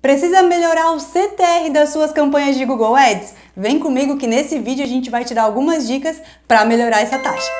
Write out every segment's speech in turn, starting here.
Precisa melhorar o CTR das suas campanhas de Google Ads? Vem comigo que nesse vídeo a gente vai te dar algumas dicas para melhorar essa taxa.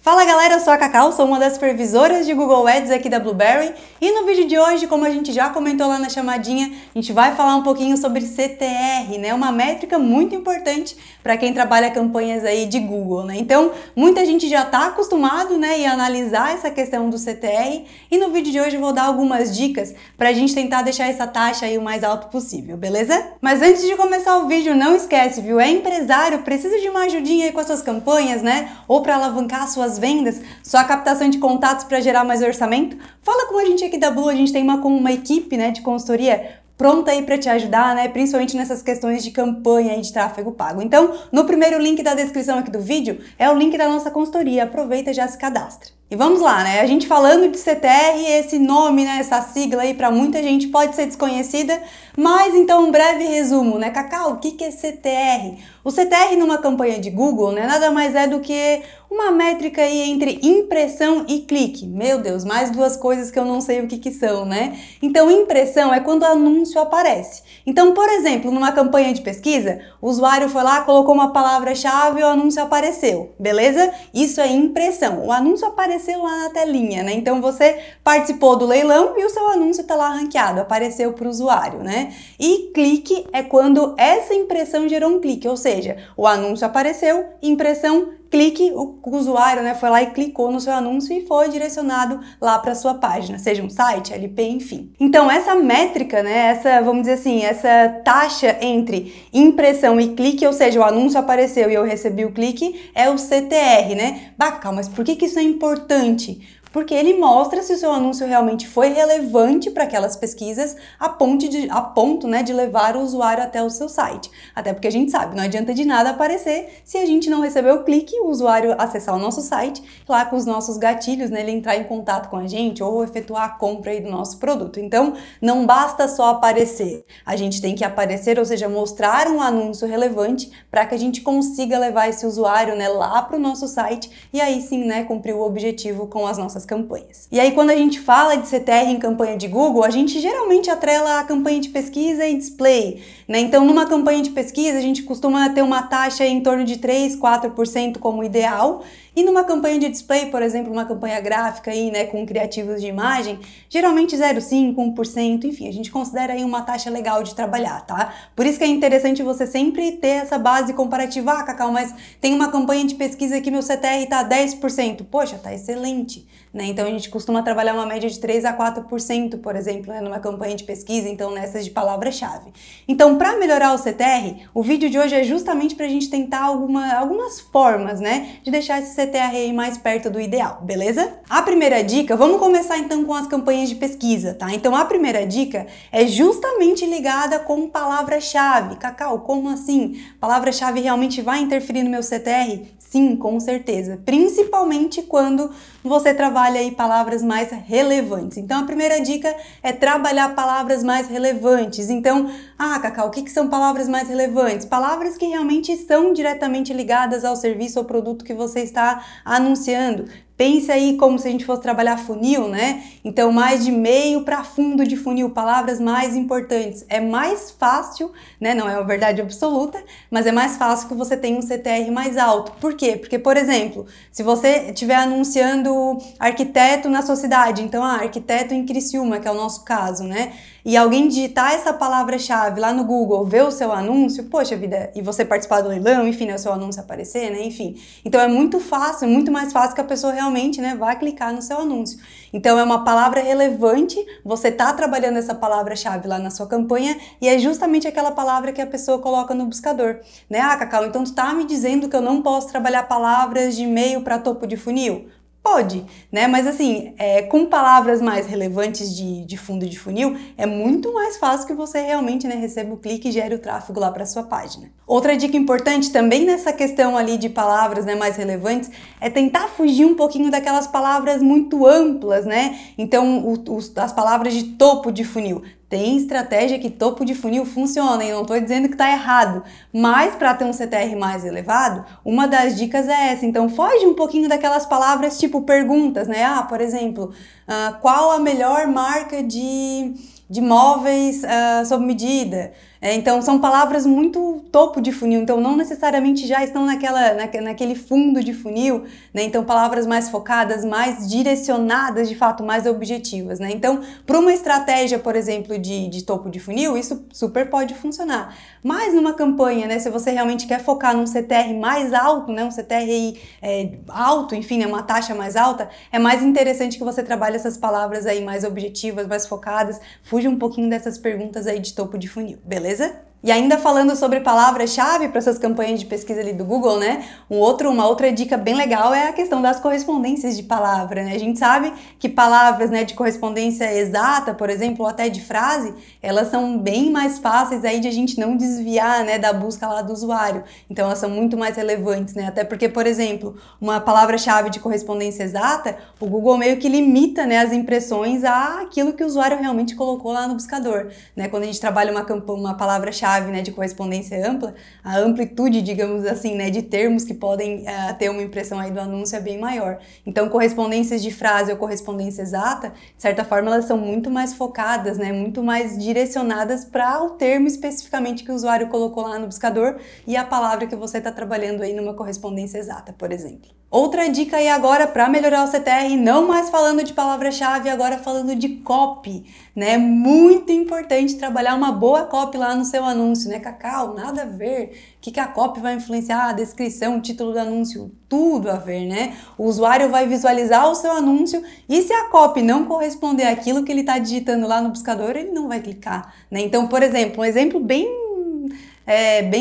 Fala galera, eu sou a Cacau, sou uma das supervisoras de Google Ads aqui da Blueberry e no vídeo de hoje, como a gente já comentou lá na chamadinha, a gente vai falar um pouquinho sobre CTR, né? Uma métrica muito importante para quem trabalha campanhas aí de Google, né? Então, muita gente já está acostumado, né, em analisar essa questão do CTR e no vídeo de hoje eu vou dar algumas dicas para a gente tentar deixar essa taxa aí o mais alto possível, beleza? Mas antes de começar o vídeo, não esquece, viu? É empresário, precisa de uma ajudinha aí com as suas campanhas, né? Ou para alavancar suas vendas, só a captação de contatos para gerar mais orçamento? Fala com a gente aqui da Blue, a gente tem uma equipe, né, de consultoria pronta aí para te ajudar, né, principalmente nessas questões de campanha e de tráfego pago. Então, no primeiro link da descrição aqui do vídeo é o link da nossa consultoria, aproveita e já se cadastra. E vamos lá, né? A gente falando de CTR, esse nome, né, essa sigla aí para muita gente pode ser desconhecida, mas então um breve resumo, né? Cacau, o que é CTR? O CTR numa campanha de Google, né, nada mais é do que uma métrica aí entre impressão e clique. Meu Deus, mais duas coisas que eu não sei o que são, né? Então, impressão é quando o anúncio aparece. Então, por exemplo, numa campanha de pesquisa, o usuário foi lá, colocou uma palavra-chave e o anúncio apareceu, beleza? Isso é impressão. O anúncio apareceu lá na telinha, né? Então, você participou do leilão e o seu anúncio está lá ranqueado, apareceu para o usuário, né? E clique é quando essa impressão gerou um clique, ou seja, o anúncio apareceu, impressão, clique, o usuário, né, foi lá e clicou no seu anúncio e foi direcionado lá para sua página, seja um site, LP, enfim. Então essa métrica, né, essa, vamos dizer assim, essa taxa entre impressão e clique, ou seja, o anúncio apareceu e eu recebi o clique, é o CTR, né? Bacana, mas por que isso é importante? Porque ele mostra se o seu anúncio realmente foi relevante para aquelas pesquisas a ponto, né, de levar o usuário até o seu site. Até porque a gente sabe, não adianta de nada aparecer se a gente não receber o clique, o usuário acessar o nosso site, lá com os nossos gatilhos, né, ele entrar em contato com a gente ou efetuar a compra aí do nosso produto. Então, não basta só aparecer, a gente tem que aparecer, ou seja, mostrar um anúncio relevante para que a gente consiga levar esse usuário, né, lá para o nosso site e aí sim, né, cumprir o objetivo com as nossas campanhas. E aí quando a gente fala de CTR em campanha de Google, a gente geralmente atrela a campanha de pesquisa e display, né? Então numa campanha de pesquisa a gente costuma ter uma taxa em torno de 3, 4% como ideal, e numa campanha de display, por exemplo, uma campanha gráfica aí, né, com criativos de imagem, geralmente 0,5, 1%, enfim, a gente considera aí uma taxa legal de trabalhar, tá? Por isso que é interessante você sempre ter essa base comparativa. Ah, Cacau, mas tem uma campanha de pesquisa que meu CTR tá 10%. Poxa, tá excelente, né? Então a gente costuma trabalhar uma média de 3 a 4%, por exemplo, né, numa campanha de pesquisa, então nessas de palavra-chave. Então, para melhorar o CTR, o vídeo de hoje é justamente para a gente tentar algumas formas, né, de deixar esse CTR aí mais perto do ideal, beleza? A primeira dica, vamos começar então com as campanhas de pesquisa, tá? Então a primeira dica é justamente ligada com palavra-chave. Cacau, como assim? Palavra-chave realmente vai interferir no meu CTR? Sim, com certeza, principalmente quando você trabalha aí palavras mais relevantes. Então a primeira dica é trabalhar palavras mais relevantes. Então, Cacau, o que são palavras mais relevantes? Palavras que realmente são diretamente ligadas ao serviço ou produto que você está anunciando. Pense aí como se a gente fosse trabalhar funil, né? Então, mais de meio para fundo de funil, palavras mais importantes. É mais fácil, né? Não é uma verdade absoluta, mas é mais fácil que você tenha um CTR mais alto. Por quê? Porque, por exemplo, se você estiver anunciando arquiteto na sua cidade, então, arquiteto em Criciúma, que é o nosso caso, né? E alguém digitar essa palavra-chave lá no Google, ver o seu anúncio, poxa vida, e você participar do leilão, enfim, né, o seu anúncio aparecer, né, enfim. Então é muito fácil, muito mais fácil que a pessoa realmente, né, vá clicar no seu anúncio. Então é uma palavra relevante, você tá trabalhando essa palavra-chave lá na sua campanha e é justamente aquela palavra que a pessoa coloca no buscador, né? Cacau, então tu tá me dizendo que eu não posso trabalhar palavras de meio para topo de funil? Pode, né? Mas assim, com palavras mais relevantes de fundo de funil, é muito mais fácil que você realmente, né, receba o clique e gere o tráfego lá para sua página. Outra dica importante também nessa questão ali de palavras, né, mais relevantes é tentar fugir um pouquinho daquelas palavras muito amplas, né? Então, as palavras de topo de funil. tem estratégia que topo de funil funciona, e não estou dizendo que está errado, mas para ter um CTR mais elevado, uma das dicas é essa. Então foge um pouquinho daquelas palavras tipo perguntas, né? Por exemplo, qual a melhor marca de móveis sob medida? Então são palavras muito topo de funil, então não necessariamente já estão naquele fundo de funil, né? Então palavras mais focadas, mais direcionadas, de fato, mais objetivas, né? Então, para uma estratégia, por exemplo, de topo de funil, isso super pode funcionar. Mas numa campanha, né, se você realmente quer focar num CTR mais alto, né, um CTR alto, enfim, né, uma taxa mais alta, é mais interessante que você trabalhe essas palavras aí mais objetivas, mais focadas, fuja um pouquinho dessas perguntas aí de topo de funil, beleza? E ainda falando sobre palavra-chave para essas campanhas de pesquisa ali do Google, né? Uma outra dica bem legal é a questão das correspondências de palavra, né? A gente sabe que palavras, né, de correspondência exata, por exemplo, ou até de frase, elas são bem mais fáceis aí de a gente não desviar, né, da busca lá do usuário. Então elas são muito mais relevantes, né? Até porque, por exemplo, uma palavra-chave de correspondência exata, o Google meio que limita, né, as impressões àquilo que o usuário realmente colocou lá no buscador, né? Quando a gente trabalha uma palavra-chave, né, de correspondência ampla, a amplitude, digamos assim, né, de termos que podem ter uma impressão aí do anúncio é bem maior. Então, correspondências de frase ou correspondência exata, de certa forma, elas são muito mais focadas, né, muito mais direcionadas para o termo especificamente que o usuário colocou lá no buscador e a palavra que você está trabalhando aí numa correspondência exata, por exemplo. Outra dica aí agora para melhorar o CTR, não mais falando de palavra-chave, agora falando de copy, né? Muito importante trabalhar uma boa copy lá no seu anúncio, né, Cacau? Nada a ver. O que a copy vai influenciar? A descrição, o título do anúncio, tudo a ver, né? O usuário vai visualizar o seu anúncio e se a copy não corresponder àquilo que ele está digitando lá no buscador, ele não vai clicar, né? Então, por exemplo, um exemplo bem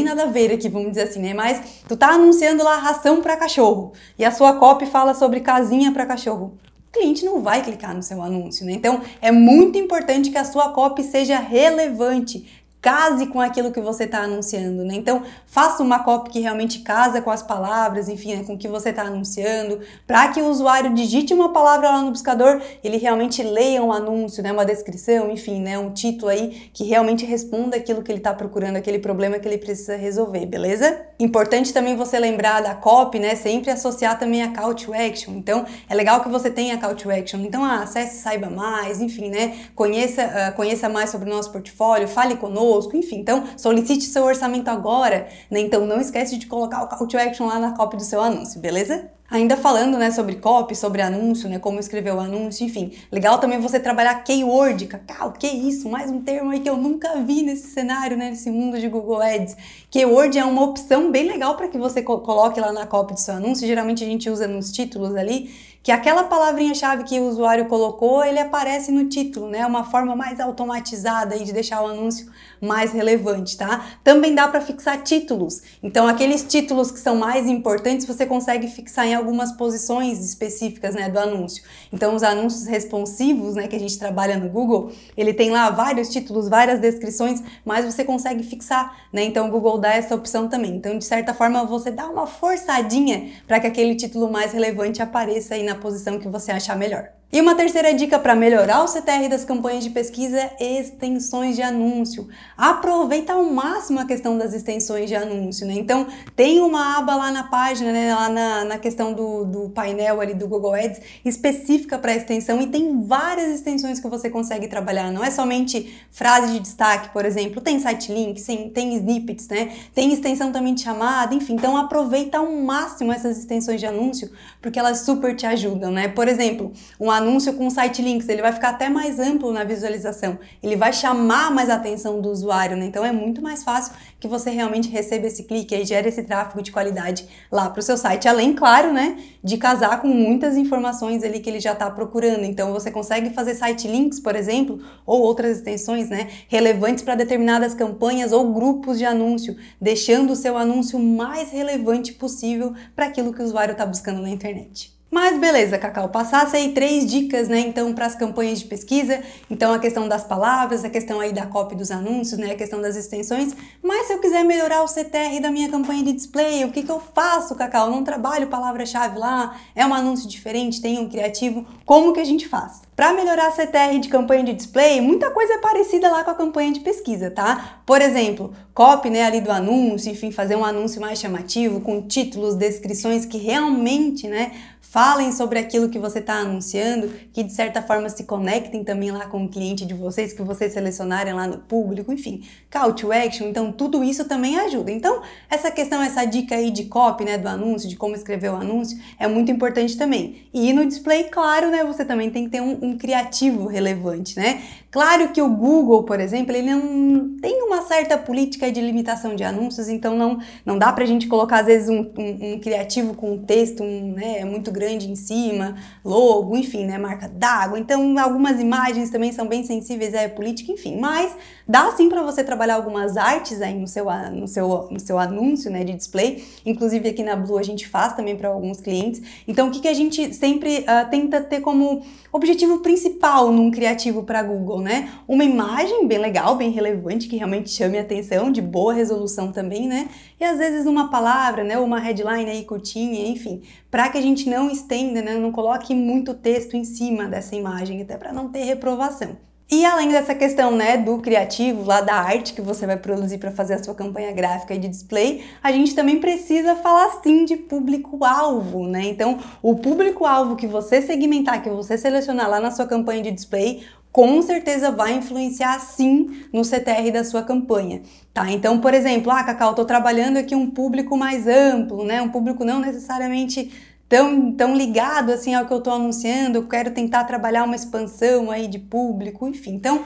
nada a ver aqui, vamos dizer assim, né? Mas tu tá anunciando lá ração para cachorro e a sua copy fala sobre casinha para cachorro. O cliente não vai clicar no seu anúncio, né? Então, é muito importante que a sua copy seja relevante, case com aquilo que você está anunciando, né? Então, faça uma copy que realmente casa com as palavras, enfim, né, com o que você está anunciando, para que o usuário digite uma palavra lá no buscador, ele realmente leia um anúncio, né, uma descrição, enfim, né, um título aí que realmente responda aquilo que ele está procurando, aquele problema que ele precisa resolver, beleza? Importante também você lembrar da copy, né, sempre associar também a call to action. Então, é legal que você tenha call to action. Então, acesse, saiba mais, enfim, né, conheça mais sobre o nosso portfólio, fale conosco, enfim, então solicite seu orçamento agora, né? Então não esquece de colocar o call to action lá na copy do seu anúncio, beleza? Ainda falando, né, sobre copy, sobre anúncio, né, como escrever o anúncio, enfim, legal também você trabalhar keyword. Cacau, que isso? Mais um termo aí que eu nunca vi nesse cenário, né, nesse mundo de Google Ads. Keyword é uma opção bem legal para que você coloque lá na copy do seu anúncio. Geralmente a gente usa nos títulos ali, que aquela palavrinha-chave que o usuário colocou, ele aparece no título, né? Uma forma mais automatizada aí de deixar o anúncio mais relevante, tá? Também dá para fixar títulos. Então, aqueles títulos que são mais importantes, você consegue fixar em algumas posições específicas, né, do anúncio. Então, os anúncios responsivos, né, que a gente trabalha no Google, ele tem lá vários títulos, várias descrições, mas você consegue fixar, né? Então, o Google dá essa opção também. Então, de certa forma, você dá uma forçadinha para que aquele título mais relevante apareça aí na posição que você achar melhor. E uma terceira dica para melhorar o CTR das campanhas de pesquisa é extensões de anúncio. Aproveita ao máximo a questão das extensões de anúncio, né? Então, tem uma aba lá na página, né, lá na questão do painel ali do Google Ads, específica para extensão, e tem várias extensões que você consegue trabalhar. Não é somente frase de destaque, por exemplo, tem site links, tem snippets, né? Tem extensão também de chamada, enfim. Então, aproveita ao máximo essas extensões de anúncio, porque elas super te ajudam, né? Por exemplo, um anúncio com site links, ele vai ficar até mais amplo na visualização, ele vai chamar mais a atenção do usuário, né? Então é muito mais fácil que você realmente receba esse clique e gere esse tráfego de qualidade lá para o seu site, além, claro, né, de casar com muitas informações ali que ele já está procurando. Então você consegue fazer site links, por exemplo, ou outras extensões, né, relevantes para determinadas campanhas ou grupos de anúncio, deixando o seu anúncio mais relevante possível para aquilo que o usuário está buscando na internet. Mas beleza, Cacau, passasse aí 3 dicas, né, então, para as campanhas de pesquisa, então a questão das palavras, a questão aí da copy dos anúncios, né, a questão das extensões, mas se eu quiser melhorar o CTR da minha campanha de display, o que que eu faço, Cacau? Eu não trabalho palavra-chave lá, é um anúncio diferente, tem um criativo, como que a gente faz? Para melhorar a CTR de campanha de display, muita coisa é parecida lá com a campanha de pesquisa, tá? Por exemplo, copy, né, ali do anúncio, enfim, fazer um anúncio mais chamativo, com títulos, descrições que realmente, né, falem sobre aquilo que você está anunciando, que de certa forma se conectem também lá com o cliente de vocês, que vocês selecionarem lá no público, enfim, call to action, então tudo isso também ajuda. Então, essa questão, essa dica aí de copy, né, do anúncio, de como escrever o anúncio, é muito importante também. E no display, claro, né, você também tem que ter um criativo relevante, né? Claro que o Google, por exemplo, ele não tem uma certa política de limitação de anúncios, então não dá pra gente colocar, às vezes, um criativo com um texto né, muito grande em cima, logo, enfim, né, marca d'água. Então, algumas imagens também são bem sensíveis à política, enfim. Mas dá sim para você trabalhar algumas artes aí no seu anúncio, né, de display. Inclusive, aqui na Blue a gente faz também para alguns clientes. Então, o que a gente sempre tenta ter como objetivo principal num criativo para Google, né? Uma imagem bem legal, bem relevante, que realmente chame a atenção, de boa resolução também, né? E às vezes uma palavra, né? Uma headline aí curtinha, enfim, para que a gente não estenda, né? Não coloque muito texto em cima dessa imagem, até para não ter reprovação. E além dessa questão, né, do criativo, lá da arte que você vai produzir para fazer a sua campanha gráfica e de display, a gente também precisa falar sim de público-alvo, né? Então, o público-alvo que você segmentar, que você selecionar lá na sua campanha de display, com certeza vai influenciar sim no CTR da sua campanha, tá? Então, por exemplo, Cacau, tô trabalhando aqui um público mais amplo, né? Um público não necessariamente tão ligado assim ao que eu estou anunciando, eu quero tentar trabalhar uma expansão aí de público, enfim. Então,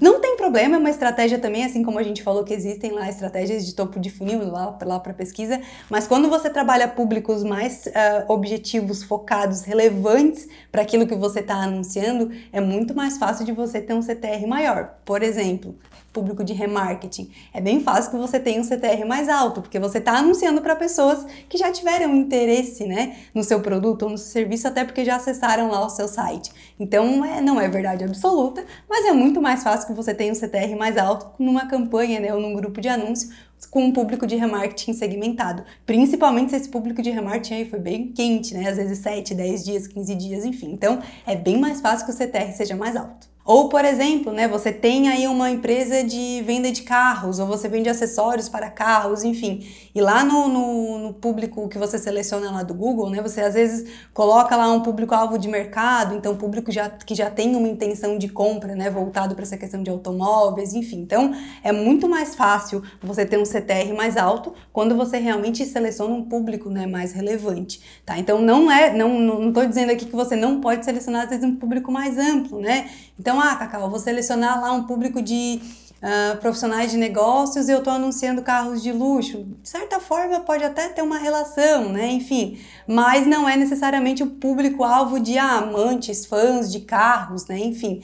não tem problema, é uma estratégia também, assim como a gente falou que existem lá estratégias de topo de funil lá para pesquisa, mas quando você trabalha públicos mais objetivos, focados, relevantes para aquilo que você está anunciando, é muito mais fácil de você ter um CTR maior. Por exemplo, público de remarketing. É bem fácil que você tenha um CTR mais alto, porque você está anunciando para pessoas que já tiveram interesse, né, no seu produto ou no seu serviço, até porque já acessaram lá o seu site. Então, não é verdade absoluta, mas é muito mais fácil que você tenha um CTR mais alto numa campanha, né, ou num grupo de anúncio com um público de remarketing segmentado. Principalmente se esse público de remarketing aí foi bem quente, né, às vezes 7, 10 dias, 15 dias, enfim. Então, é bem mais fácil que o CTR seja mais alto. Ou, por exemplo, né, você tem aí uma empresa de venda de carros, ou você vende acessórios para carros, enfim. E lá no público que você seleciona lá do Google, né, você às vezes coloca lá um público-alvo de mercado, então público que já tem uma intenção de compra, né, voltado para essa questão de automóveis, enfim. Então, é muito mais fácil você ter um CTR mais alto quando você realmente seleciona um público, né, mais relevante, tá? Então, não tô dizendo aqui que você não pode selecionar, às vezes, um público mais amplo, né? Então, Cacau, eu vou selecionar lá um público de profissionais de negócios e eu estou anunciando carros de luxo. De certa forma, pode até ter uma relação, né? Enfim, mas não é necessariamente o público-alvo de amantes, fãs de carros, né? Enfim,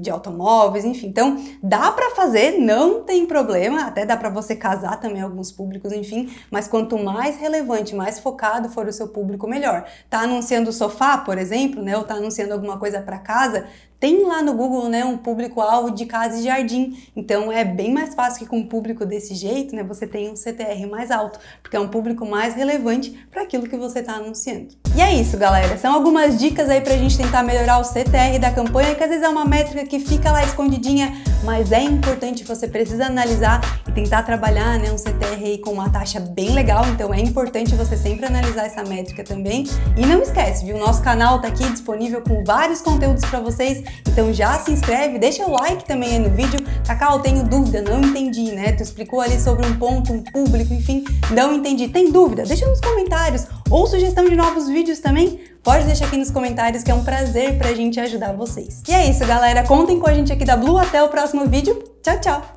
de automóveis, enfim. Então, dá para fazer, não tem problema, até dá para você casar também alguns públicos, enfim, mas quanto mais relevante, mais focado for o seu público, melhor. Tá anunciando sofá, por exemplo, né? Ou tá anunciando alguma coisa para casa, tem lá no Google, né, um público-alvo de casa e jardim, então é bem mais fácil que com um público desse jeito, né, você tenha um CTR mais alto, porque é um público mais relevante para aquilo que você está anunciando. E é isso, galera, são algumas dicas aí pra gente tentar melhorar o CTR da campanha, que às vezes é uma métrica que fica lá escondidinha, mas é importante, você precisa analisar e tentar trabalhar, né, um CTR aí com uma taxa bem legal, então é importante você sempre analisar essa métrica também. E não esquece, viu, o nosso canal tá aqui disponível com vários conteúdos para vocês, então já se inscreve, deixa o like também aí no vídeo. Cacau, tenho dúvida, não entendi, né? Tu explicou ali sobre um ponto, um público, enfim, não entendi. Tem dúvida? Deixa nos comentários. Ou sugestão de novos vídeos também, pode deixar aqui nos comentários, que é um prazer pra gente ajudar vocês. E é isso, galera. Contem com a gente aqui da Blue. Até o próximo vídeo. Tchau, tchau!